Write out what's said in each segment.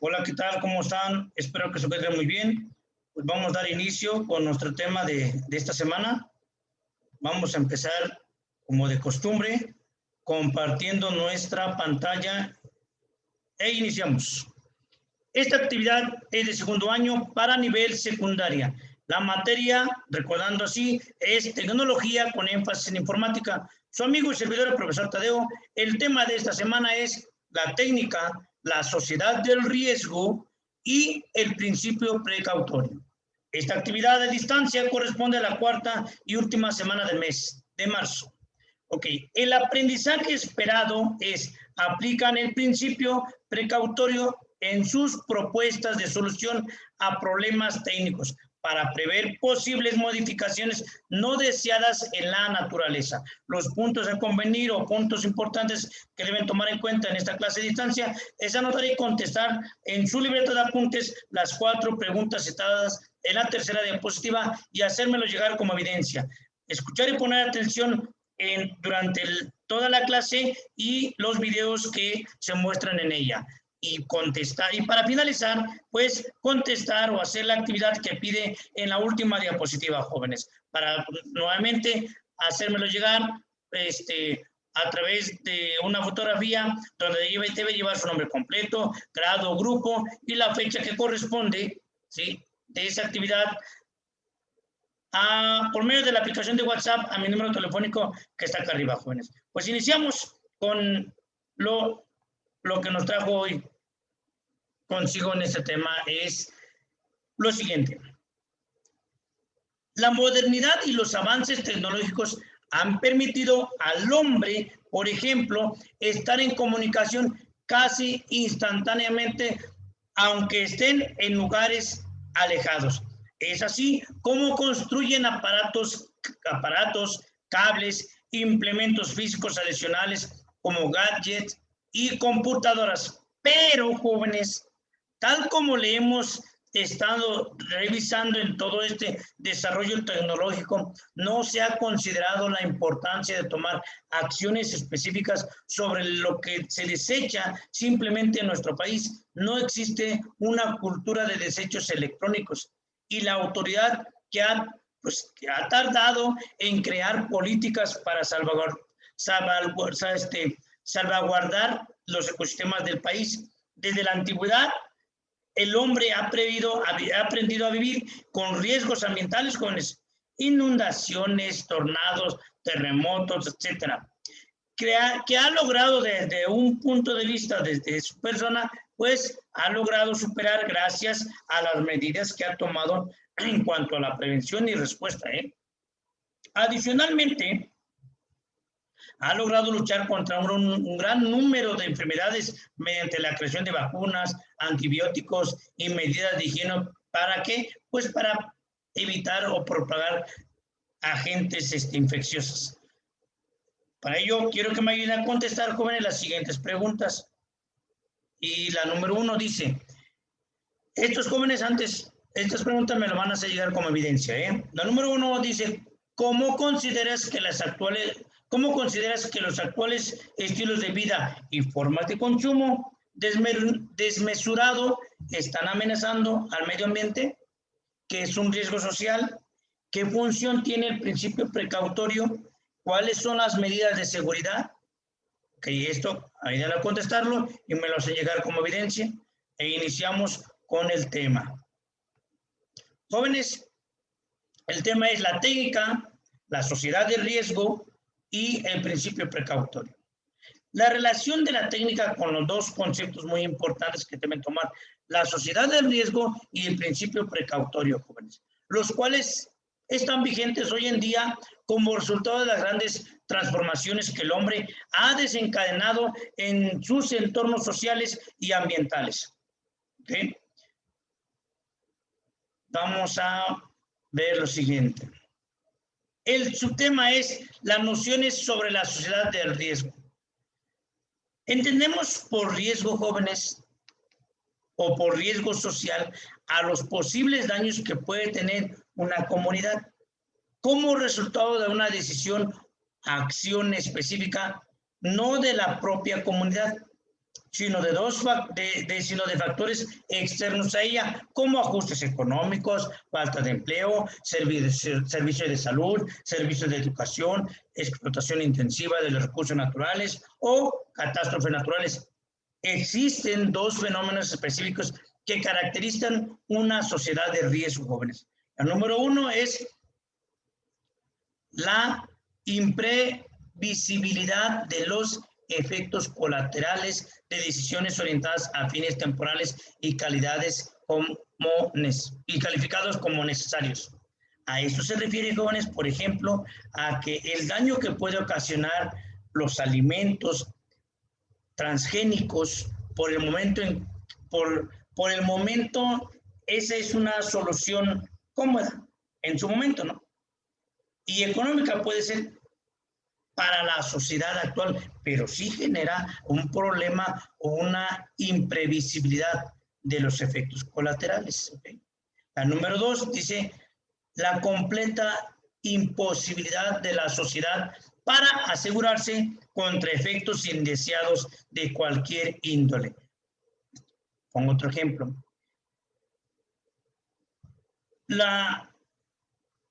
Hola, ¿qué tal? ¿Cómo están? Espero que se encuentren muy bien. Pues vamos a dar inicio con nuestro tema de esta semana. Vamos a empezar, como de costumbre, compartiendo nuestra pantalla e iniciamos. Esta actividad es de segundo año para nivel secundaria. La materia, recordando así, es tecnología con énfasis en informática. Su amigo y servidor, el profesor Tadeo. El tema de esta semana es la técnica, la sociedad del riesgo y el principio precautorio. Esta actividad a distancia corresponde a la cuarta y última semana del mes de marzo. Ok, el aprendizaje esperado es aplican el principio precautorio en sus propuestas de solución a problemas técnicos para prever posibles modificaciones no deseadas en la naturaleza. Los puntos a convenir o puntos importantes que deben tomar en cuenta en esta clase de distancia es anotar y contestar en su libreta de apuntes las 4 preguntas citadas en la tercera diapositiva y hacérmelo llegar como evidencia. Escuchar y poner atención durante toda la clase y los videos que se muestran en ella y contestar, y para finalizar, pues contestar o hacer la actividad que pide en la última diapositiva, jóvenes, para nuevamente hacérmelo llegar a través de una fotografía donde debe llevar su nombre completo, grado, grupo y la fecha que corresponde, ¿sí?, de esa actividad, por medio de la aplicación de WhatsApp a mi número telefónico que está acá arriba, jóvenes. Pues iniciamos con lo que nos trajo hoy consigo en este tema es lo siguiente. La modernidad y los avances tecnológicos han permitido al hombre, por ejemplo, estar en comunicación casi instantáneamente, aunque estén en lugares alejados. Es así como construyen aparatos, cables, implementos físicos adicionales como gadgets y computadoras. Pero, jóvenes, tal como le hemos estado revisando en todo este desarrollo tecnológico, no se ha considerado la importancia de tomar acciones específicas sobre lo que se desecha simplemente en nuestro país. No existe una cultura de desechos electrónicos y la autoridad que ha tardado en crear políticas para salvaguardar los ecosistemas del país. Desde la antigüedad, el hombre ha aprendido a vivir con riesgos ambientales, con inundaciones, tornados, terremotos, etcétera. Que ha logrado desde un punto de vista, desde su persona, pues ha logrado superar gracias a las medidas que ha tomado en cuanto a la prevención y respuesta. Adicionalmente, ha logrado luchar contra un gran número de enfermedades mediante la creación de vacunas, antibióticos y medidas de higiene. ¿Para qué? Pues para evitar o propagar agentes infecciosos. Para ello, quiero que me ayuden a contestar, jóvenes, las siguientes preguntas. Y la número 1 dice, estos jóvenes estas preguntas me lo van a hacer llegar como evidencia. La número 1 dice, ¿cómo consideras que los actuales estilos de vida y formas de consumo desmesurado están amenazando al medio ambiente? ¿Qué es un riesgo social? ¿Qué función tiene el principio precautorio? ¿Cuáles son las medidas de seguridad? Ok, esto, ayúdame a contestarlo y me lo hacen llegar como evidencia. E iniciamos con el tema. Jóvenes, el tema es la técnica, la sociedad de riesgo y el principio precautorio. La relación de la técnica con los dos conceptos muy importantes que deben tomar, la sociedad de riesgo y el principio precautorio, jóvenes, los cuales están vigentes hoy en día como resultado de las grandes transformaciones que el hombre ha desencadenado en sus entornos sociales y ambientales. ¿Okay? Vamos a ver lo siguiente. El subtema es las nociones sobre la sociedad del riesgo. Entendemos por riesgo, jóvenes, o por riesgo social a los posibles daños que puede tener una comunidad como resultado de una decisión, acción específica, no de la propia comunidad. sino sino de factores externos a ella, como ajustes económicos, falta de empleo, servicios de salud, servicios de educación, explotación intensiva de los recursos naturales o catástrofes naturales. Existen dos fenómenos específicos que caracterizan una sociedad de riesgo, jóvenes. El número uno es la imprevisibilidad de los efectos colaterales de decisiones orientadas a fines temporales y calificados como necesarios. A esto se refiere, jóvenes, por ejemplo, a que el daño que puede ocasionar los alimentos transgénicos por el momento, esa es una solución cómoda en su momento, ¿no? Y económica puede ser para la sociedad actual, pero sí genera un problema o una imprevisibilidad de los efectos colaterales. ¿Okay? La número 2 dice la completa imposibilidad de la sociedad para asegurarse contra efectos indeseados de cualquier índole. Pongo otro ejemplo. La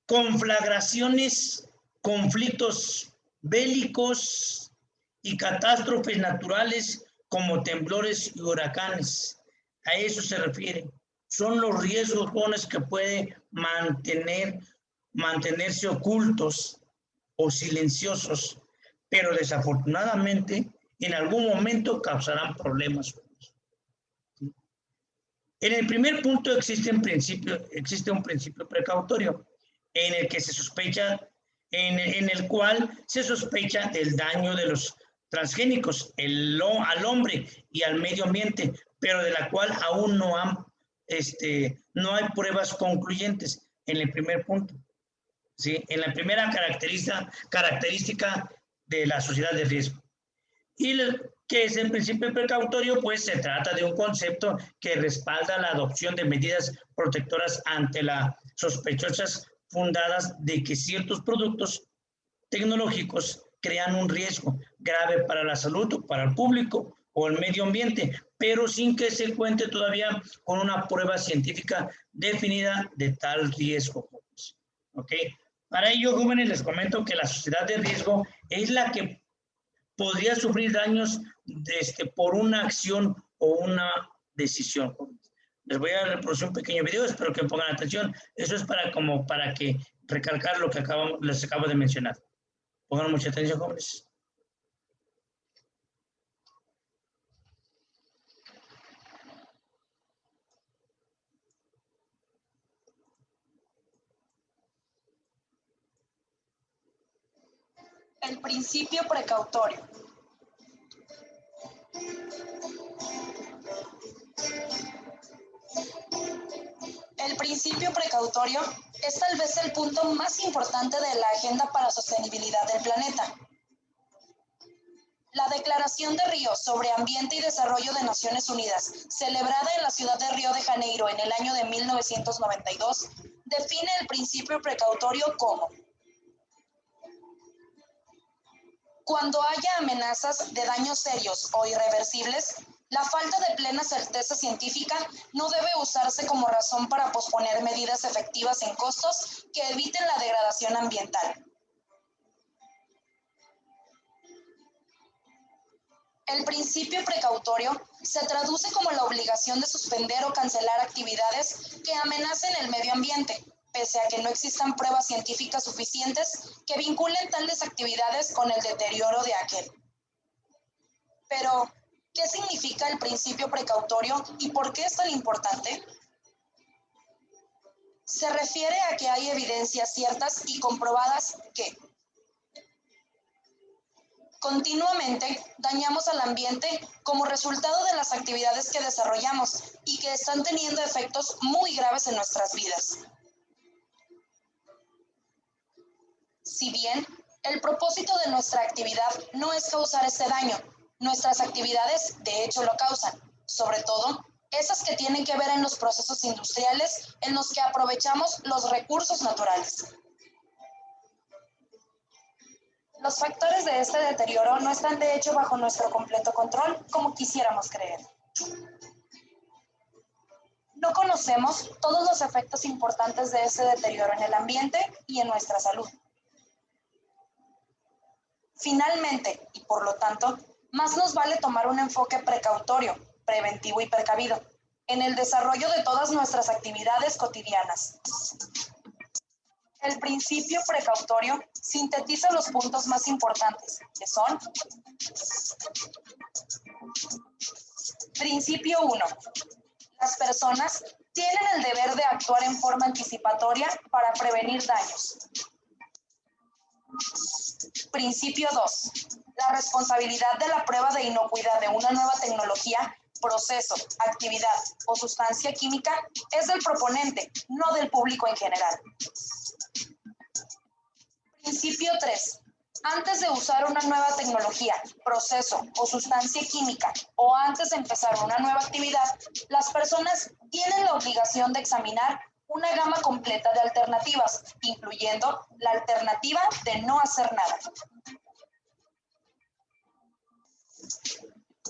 conflagraciones, conflictos bélicos y catástrofes naturales como temblores y huracanes. A eso se refiere. Son los riesgos jóvenes que pueden mantenerse ocultos o silenciosos, pero desafortunadamente en algún momento causarán problemas. En el primer punto existe un principio precautorio en el que se sospecha, en el cual se sospecha del daño de los transgénicos al hombre y al medio ambiente, pero de la cual aún no hay pruebas concluyentes en el primer punto. ¿Sí? En la primera característica de la sociedad de riesgo. Y que es el principio precautorio, pues se trata de un concepto que respalda la adopción de medidas protectoras ante las sospechosas fundadas de que ciertos productos tecnológicos crean un riesgo grave para la salud o para el público o el medio ambiente, pero sin que se cuente todavía con una prueba científica definida de tal riesgo. ¿Ok? Para ello, jóvenes, les comento que la sociedad de riesgo es la que podría sufrir daños por una acción o una decisión. Les voy a reproducir un pequeño video, espero que pongan atención. Eso es para que recalcar lo que les acabo de mencionar. Pongan mucha atención, jóvenes. El principio precautorio. El principio precautorio es tal vez el punto más importante de la Agenda para la Sostenibilidad del Planeta. La Declaración de Río sobre Ambiente y Desarrollo de Naciones Unidas, celebrada en la ciudad de Río de Janeiro en el año de 1992, define el principio precautorio como: cuando haya amenazas de daños serios o irreversibles, la falta de plena certeza científica no debe usarse como razón para posponer medidas efectivas en costos que eviten la degradación ambiental. El principio precautorio se traduce como la obligación de suspender o cancelar actividades que amenacen el medio ambiente, pese a que no existan pruebas científicas suficientes que vinculen tales actividades con el deterioro de aquel. Pero, ¿qué significa el principio precautorio y por qué es tan importante? Se refiere a que hay evidencias ciertas y comprobadas que continuamente dañamos al ambiente como resultado de las actividades que desarrollamos y que están teniendo efectos muy graves en nuestras vidas. Si bien el propósito de nuestra actividad no es causar ese daño, nuestras actividades de hecho lo causan, sobre todo esas que tienen que ver en los procesos industriales en los que aprovechamos los recursos naturales. Los factores de este deterioro no están de hecho bajo nuestro completo control, como quisiéramos creer. No conocemos todos los efectos importantes de ese deterioro en el ambiente y en nuestra salud. Finalmente, y por lo tanto, más nos vale tomar un enfoque precautorio, preventivo y precavido en el desarrollo de todas nuestras actividades cotidianas. El principio precautorio sintetiza los puntos más importantes, que son: Principio 1. Las personas tienen el deber de actuar en forma anticipatoria para prevenir daños. Principio 2. La responsabilidad de la prueba de inocuidad de una nueva tecnología, proceso, actividad o sustancia química es del proponente, no del público en general. Principio 3. Antes de usar una nueva tecnología, proceso o sustancia química o antes de empezar una nueva actividad, las personas tienen la obligación de examinar una gama completa de alternativas, incluyendo la alternativa de no hacer nada.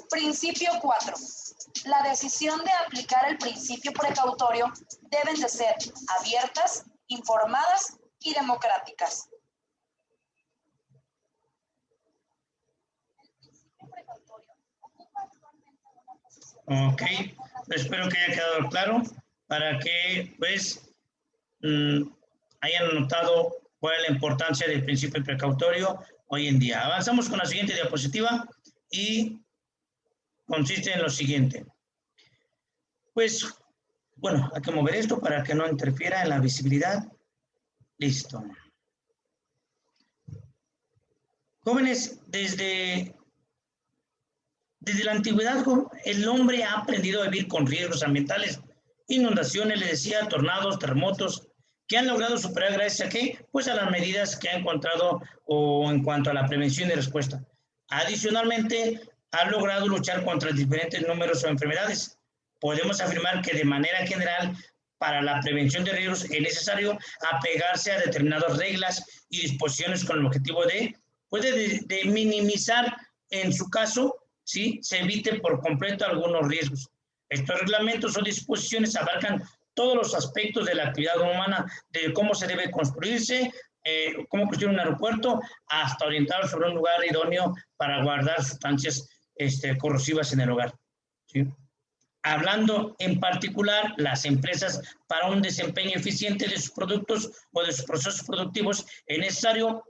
Principio 4. La decisión de aplicar el principio precautorio deben de ser abiertas, informadas y democráticas. Ok, espero que haya quedado claro para que pues hayan notado cuál es la importancia del principio precautorio hoy en día. Avanzamos con la siguiente diapositiva y consiste en lo siguiente. Pues, bueno, hay que mover esto para que no interfiera en la visibilidad. Listo. Jóvenes, desde la antigüedad, el hombre ha aprendido a vivir con riesgos ambientales, inundaciones, les decía, tornados, terremotos, que han logrado superar gracias a qué? Pues a las medidas que ha encontrado o en cuanto a la prevención y respuesta. Adicionalmente, ha logrado luchar contra diferentes números o enfermedades. Podemos afirmar que de manera general, para la prevención de riesgos es necesario apegarse a determinadas reglas y disposiciones con el objetivo de minimizar, en su caso, ¿sí?, se evite por completo algunos riesgos. Estos reglamentos o disposiciones abarcan todos los aspectos de la actividad humana, de cómo se debe construirse, cómo construir un aeropuerto, hasta orientar sobre un lugar idóneo para guardar sustancias corrosivas en el hogar, ¿sí? Hablando en particular, las empresas, para un desempeño eficiente de sus productos o de sus procesos productivos, es necesario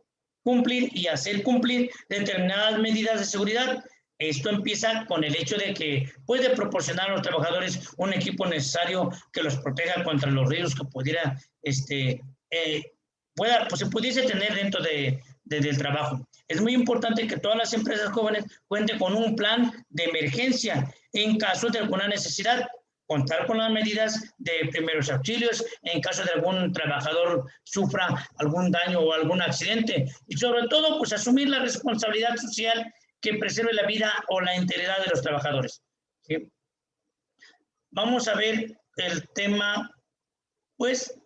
cumplir y hacer cumplir determinadas medidas de seguridad. Esto empieza con el hecho de que puede proporcionar a los trabajadores un equipo necesario que los proteja contra los riesgos que pudiera, pues se pudiese tener dentro del trabajo. Es muy importante que todas las empresas jóvenes cuenten con un plan de emergencia en caso de alguna necesidad, contar con las medidas de primeros auxilios en caso de algún trabajador sufra algún daño o algún accidente, y sobre todo, pues asumir la responsabilidad social que preserve la vida o la integridad de los trabajadores, ¿sí? Vamos a ver el tema, pues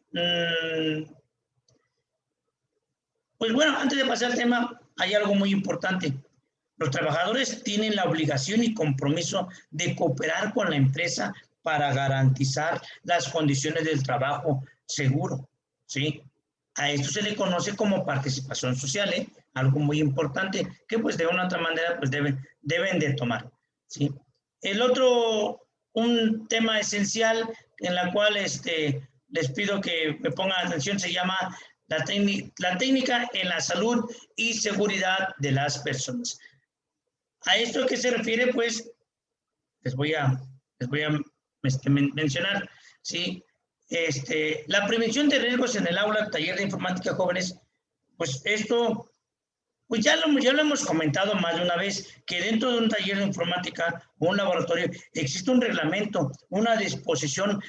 bueno, antes de pasar al tema, hay algo muy importante. Los trabajadores tienen la obligación y compromiso de cooperar con la empresa para garantizar las condiciones del trabajo seguro, ¿sí? A esto se le conoce como participación social, ¿eh? Algo muy importante que pues de una u otra manera pues deben de tomar, ¿sí? El otro, un tema esencial en la cual les pido que me pongan atención, se llama la técnica en la salud y seguridad de las personas. ¿A esto qué se refiere? Pues les voy a mencionar, ¿sí? La prevención de riesgos en el aula, taller de informática jóvenes, pues esto, pues ya lo hemos comentado más de una vez, que dentro de un taller de informática o un laboratorio existe un reglamento, una disposición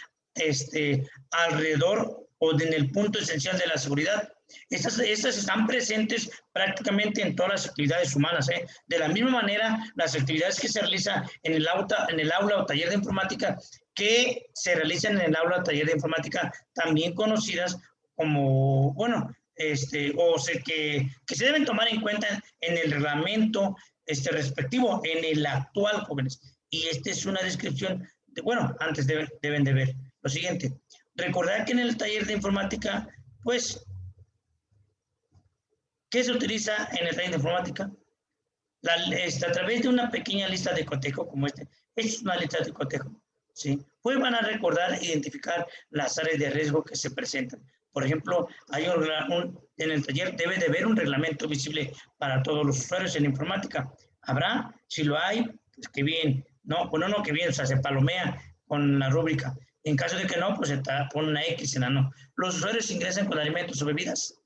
alrededor o en el punto esencial de la seguridad. Estas están presentes prácticamente en todas las actividades humanas, ¿eh? De la misma manera, las actividades que se realizan en el aula o taller de informática, que se realizan en el aula o taller de informática, también conocidas como, bueno, que se deben tomar en cuenta en el reglamento respectivo, en el actual, jóvenes. Y esta es una descripción, antes deben de ver lo siguiente. Recordar que en el taller de informática, pues, ¿qué se utiliza en el taller de informática? A través de una pequeña lista de cotejo como es una lista de cotejo, ¿sí? Pues van a recordar, identificar las áreas de riesgo que se presentan. Por ejemplo, en el taller debe de haber un reglamento visible para todos los usuarios en informática. ¿Habrá? Si lo hay, pues qué bien. No, bueno, no, qué bien, o sea, se palomea con la rúbrica. En caso de que no, pues se pone una X en la no. Los usuarios ingresan con alimentos o bebidas.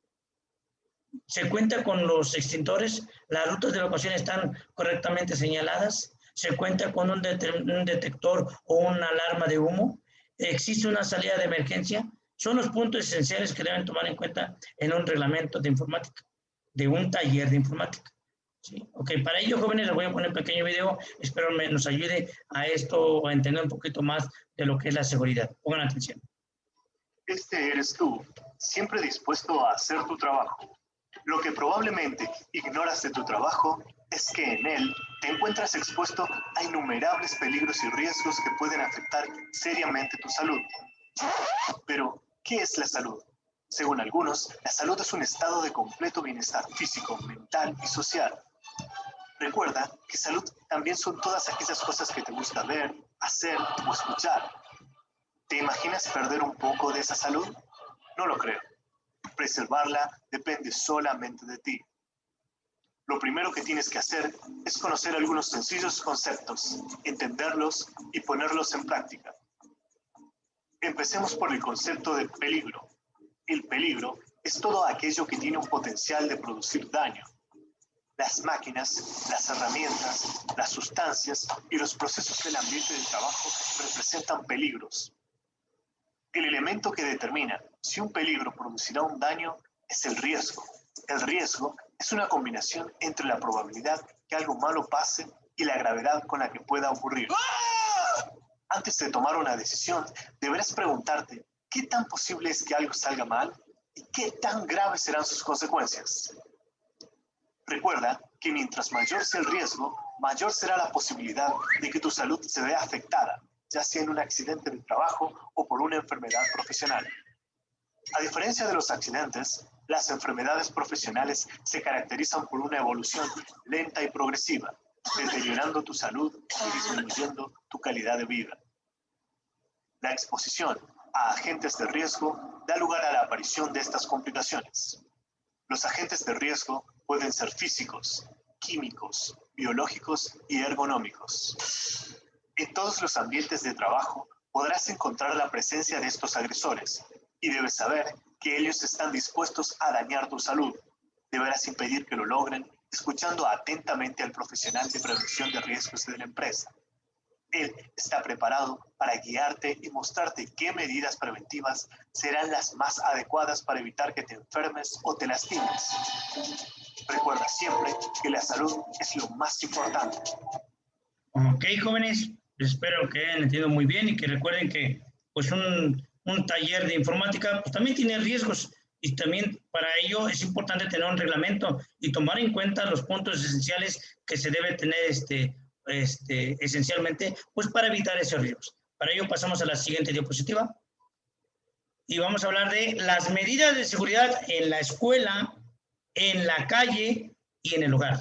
Se cuenta con los extintores, las rutas de evacuación están correctamente señaladas, se cuenta con un detector o una alarma de humo, existe una salida de emergencia. Son los puntos esenciales que deben tomar en cuenta en un reglamento de informática, de un taller de informática. ¿Sí? Ok, para ello, jóvenes, les voy a poner un pequeño video. Espero nos ayude a esto, a entender un poquito más de lo que es la seguridad. Pongan atención. Este eres tú, siempre dispuesto a hacer tu trabajo. Lo que probablemente ignoras de tu trabajo es que en él te encuentras expuesto a innumerables peligros y riesgos que pueden afectar seriamente tu salud. Pero, ¿qué es la salud? Según algunos, la salud es un estado de completo bienestar físico, mental y social. Recuerda que salud también son todas aquellas cosas que te gusta ver, hacer o escuchar. ¿Te imaginas perder un poco de esa salud? No lo creo. Preservarla depende solamente de ti. Lo primero que tienes que hacer es conocer algunos sencillos conceptos, entenderlos y ponerlos en práctica. Empecemos por el concepto de peligro. El peligro es todo aquello que tiene un potencial de producir daño. Las máquinas, las herramientas, las sustancias y los procesos del ambiente de trabajo representan peligros. El elemento que determina si un peligro producirá un daño es el riesgo. El riesgo es una combinación entre la probabilidad que algo malo pase y la gravedad con la que pueda ocurrir. Antes de tomar una decisión, deberás preguntarte qué tan posible es que algo salga mal y qué tan graves serán sus consecuencias. Recuerda que mientras mayor sea el riesgo, mayor será la posibilidad de que tu salud se vea afectada, ya sea en un accidente de trabajo o por una enfermedad profesional. A diferencia de los accidentes, las enfermedades profesionales se caracterizan por una evolución lenta y progresiva, deteriorando tu salud y disminuyendo tu calidad de vida. La exposición a agentes de riesgo da lugar a la aparición de estas complicaciones. Los agentes de riesgo pueden ser físicos, químicos, biológicos y ergonómicos. En todos los ambientes de trabajo podrás encontrar la presencia de estos agresores y debes saber que ellos están dispuestos a dañar tu salud. Deberás impedir que lo logren escuchando atentamente al profesional de prevención de riesgos de la empresa. Él está preparado para guiarte y mostrarte qué medidas preventivas serán las más adecuadas para evitar que te enfermes o te lastimes. Recuerda siempre que la salud es lo más importante. Ok, jóvenes, espero que hayan entendido muy bien y que recuerden que pues un taller de informática pues también tiene riesgos y también para ello es importante tener un reglamento y tomar en cuenta los puntos esenciales que se debe tener esencialmente pues para evitar esos riesgos. Para ello pasamos a la siguiente diapositiva y vamos a hablar de las medidas de seguridad en la escuela, en la calle y en el hogar.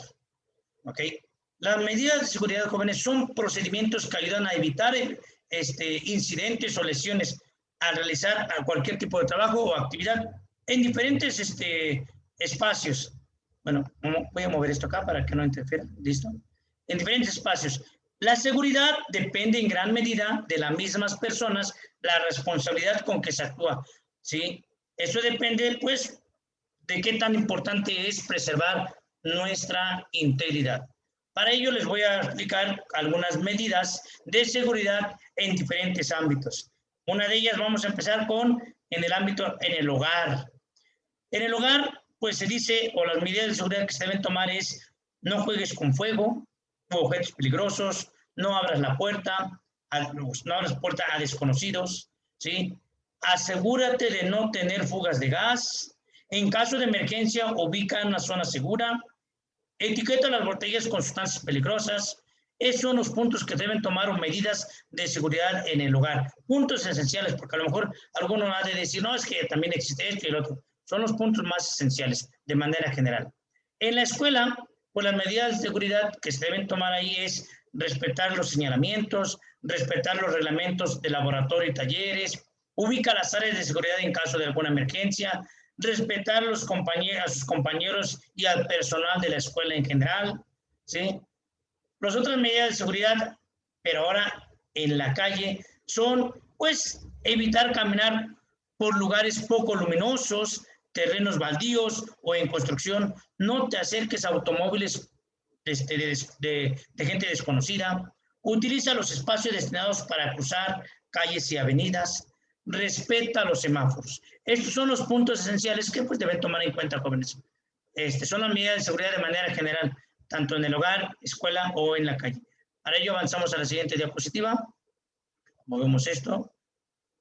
¿Ok? Las medidas de seguridad, jóvenes, son procedimientos que ayudan a evitar incidentes o lesiones al realizar cualquier tipo de trabajo o actividad en diferentes espacios. Bueno, voy a mover esto acá para que no interfiera. ¿Listo? En diferentes espacios. La seguridad depende en gran medida de las mismas personas, la responsabilidad con que se actúa. ¿Sí? Eso depende, pues, de qué tan importante es preservar nuestra integridad. Para ello les voy a explicar algunas medidas de seguridad en diferentes ámbitos. Una de ellas vamos a empezar con en el hogar. En el hogar, pues se dice, o las medidas de seguridad que se deben tomar es no juegues con fuego o objetos peligrosos, no abras la puerta, no abras puerta a desconocidos, ¿sí? Asegúrate de no tener fugas de gas, En caso de emergencia, ubica en una zona segura. Etiqueta las botellas con sustancias peligrosas. Esos son los puntos que deben tomar medidas de seguridad en el hogar. Puntos esenciales, porque a lo mejor alguno ha de decir, no, es que también existe esto y el otro. Son los puntos más esenciales de manera general. En la escuela, pues las medidas de seguridad que se deben tomar ahí es respetar los señalamientos, respetar los reglamentos de laboratorio y talleres, ubica las áreas de seguridad en caso de alguna emergencia, respetar a sus compañeros y al personal de la escuela en general, ¿sí? Las otras medidas de seguridad, pero ahora en la calle, son, pues, evitar caminar por lugares poco luminosos, terrenos baldíos o en construcción. No te acerques a automóviles de gente desconocida. Utiliza los espacios destinados para cruzar calles y avenidas. Respeta los semáforos. Estos son los puntos esenciales que pues deben tomar en cuenta, jóvenes. Son las medidas de seguridad de manera general, tanto en el hogar, escuela o en la calle. Para ello avanzamos a la siguiente diapositiva. Movemos esto.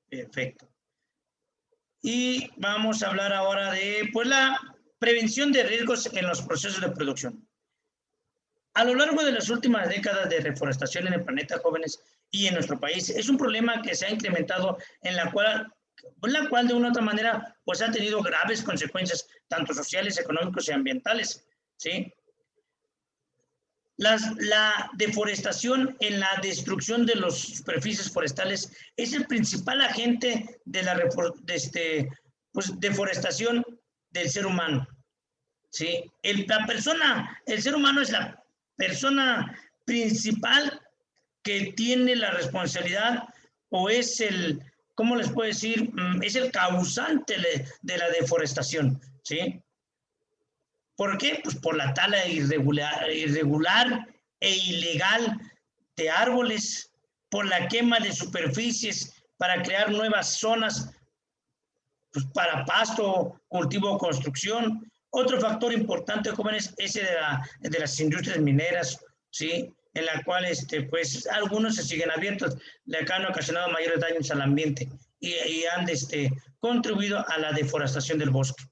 Perfecto. Y vamos a hablar ahora de pues, la prevención de riesgos en los procesos de producción. A lo largo de las últimas décadas de reforestación en el planeta, jóvenes, y en nuestro país, es un problema que se ha incrementado en la cual de una u otra manera pues ha tenido graves consecuencias, tanto sociales, económicas y ambientales, ¿sí? La deforestación en la destrucción de las superficies forestales es el principal agente de la deforestación del ser humano, ¿sí? El ser humano es la persona principal que tiene la responsabilidad o es ¿cómo les puedo decir? Es el causante de la deforestación, ¿sí? ¿Por qué? Pues por la tala irregular e ilegal de árboles, por la quema de superficies para crear nuevas zonas pues, para pasto, cultivo o construcción. Otro factor importante, jóvenes, es de las industrias mineras, ¿sí? En la cual pues, algunos se siguen abiertos, le han ocasionado mayores daños al ambiente y han contribuido a la deforestación del bosque.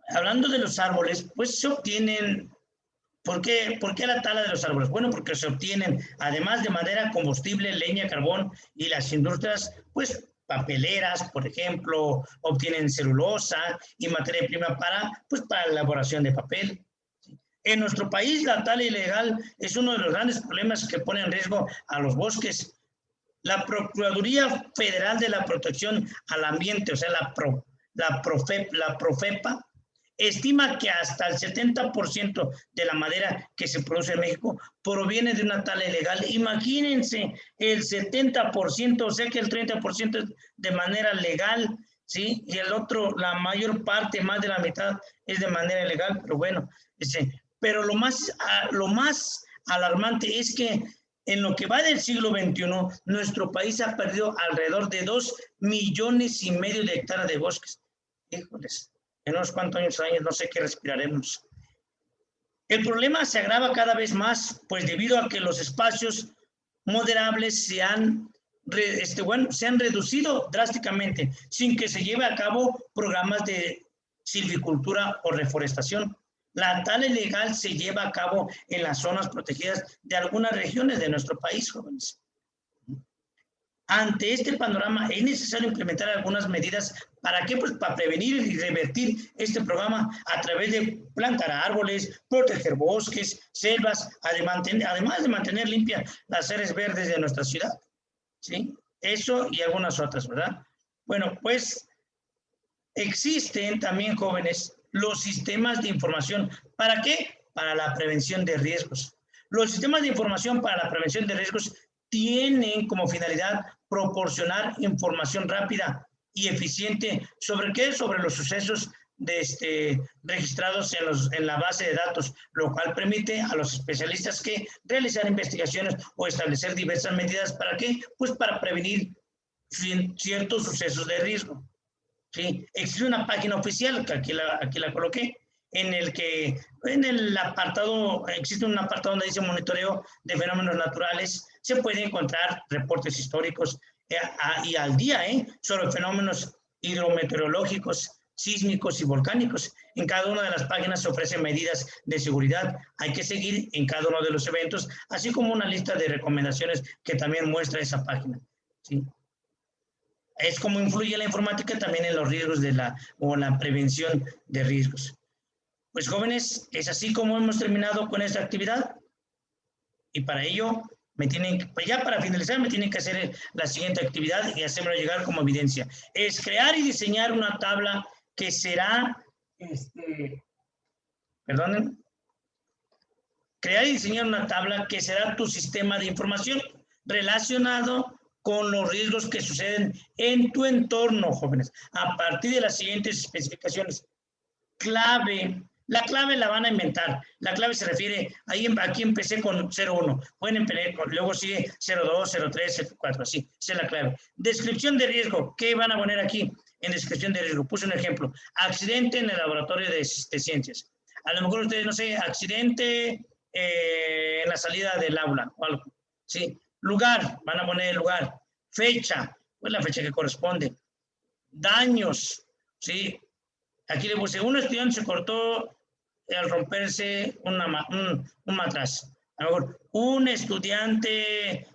Hablando de los árboles, pues se obtienen, ¿por qué la tala de los árboles? Bueno, porque se obtienen, además de madera, combustible, leña, carbón, y las industrias, pues papeleras, por ejemplo, obtienen celulosa y materia prima para la elaboración de papel. En nuestro país, la tala ilegal es uno de los grandes problemas que pone en riesgo a los bosques. La Procuraduría Federal de la Protección al Ambiente, o sea, la Profepa, estima que hasta el 70% de la madera que se produce en México proviene de una tala ilegal. Imagínense, el 70%, o sea que el 30% es de manera legal, ¿sí? Y el otro, la mayor parte, más de la mitad, es de manera ilegal, pero bueno, pero lo más alarmante es que en lo que va del siglo XXI, nuestro país ha perdido alrededor de 2,5 millones de hectáreas de bosques. Híjoles, en unos cuantos años no sé qué respiraremos. El problema se agrava cada vez más, pues debido a que los espacios moderables se han reducido drásticamente, sin que se lleve a cabo programas de silvicultura o reforestación. La tala ilegal se lleva a cabo en las zonas protegidas de algunas regiones de nuestro país, jóvenes. Ante este panorama, es necesario implementar algunas medidas. ¿Para qué? Pues para prevenir y revertir este programa a través de plantar árboles, proteger bosques, selvas, además de mantener limpias las áreas verdes de nuestra ciudad, ¿sí? Eso y algunas otras, ¿verdad? Bueno, pues existen también, jóvenes, los sistemas de información. ¿Para qué? Para la prevención de riesgos. Los sistemas de información para la prevención de riesgos tienen como finalidad proporcionar información rápida y eficiente ¿sobre qué? Sobre los sucesos registrados en la base de datos, lo cual permite a los especialistas que realizar investigaciones o establecer diversas medidas. ¿Para qué? Pues para prevenir ciertos sucesos de riesgo. ¿Sí? Existe una página oficial, que aquí la coloqué, existe un apartado donde dice monitoreo de fenómenos naturales. Se puede encontrar reportes históricos y al día sobre fenómenos hidrometeorológicos, sísmicos y volcánicos. En cada una de las páginas se ofrecen medidas de seguridad. Hay que seguir en cada uno de los eventos, así como una lista de recomendaciones que también muestra esa página, ¿sí? Es como influye la informática también en los riesgos la prevención de riesgos. Pues jóvenes, es así como hemos terminado con esta actividad. Y para ello, pues ya para finalizar, me tienen que hacer la siguiente actividad y hacérmelo llegar como evidencia. Es crear y diseñar una tabla que será, crear y diseñar una tabla que será tu sistema de información relacionado con los riesgos que suceden en tu entorno, jóvenes, a partir de las siguientes especificaciones. Clave. La clave la van a inventar. La clave se refiere, aquí empecé con 01. Pueden empezar, luego sigue 02, 03, 04, así. Esa es la clave. Descripción de riesgo. ¿Qué van a poner aquí en descripción de riesgo? Puse un ejemplo. Accidente en el laboratorio de ciencias. A lo mejor ustedes, no sé, accidente en la salida del aula o algo. ¿Sí? Lugar, van a poner el lugar. Fecha, pues la fecha que corresponde. Daños, ¿sí? Aquí le puse, un estudiante se cortó al romperse un matraz. A lo mejor, un estudiante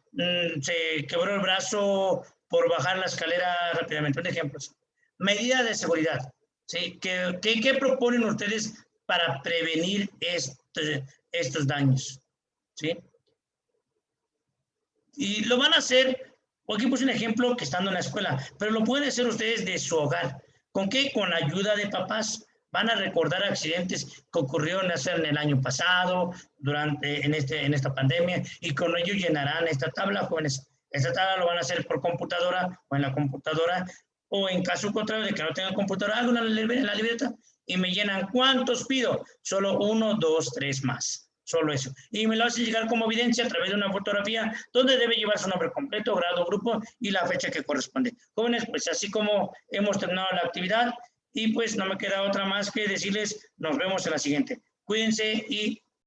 se quebró el brazo por bajar la escalera rápidamente. Un ejemplo. Medidas de seguridad, ¿sí? ¿Qué proponen ustedes para prevenir estos daños? ¿Sí? Y lo van a hacer, aquí puse un ejemplo que estando en la escuela, pero lo pueden hacer ustedes de su hogar. ¿Con qué? Con la ayuda de papás. Van a recordar accidentes que ocurrieron en el año pasado, en esta pandemia, y con ello llenarán esta tabla, jóvenes. Esta tabla lo van a hacer por computadora o en la computadora, o en caso contrario de que no tengan computadora, hagan en la libreta y me llenan. ¿Cuántos pido? Solo 1, 2, 3 más. Solo eso. Y me lo hace llegar como evidencia a través de una fotografía donde debe llevar su nombre completo, grado, grupo y la fecha que corresponde. Jóvenes, pues así como hemos terminado la actividad y pues no me queda otra más que decirles, nos vemos en la siguiente. Cuídense y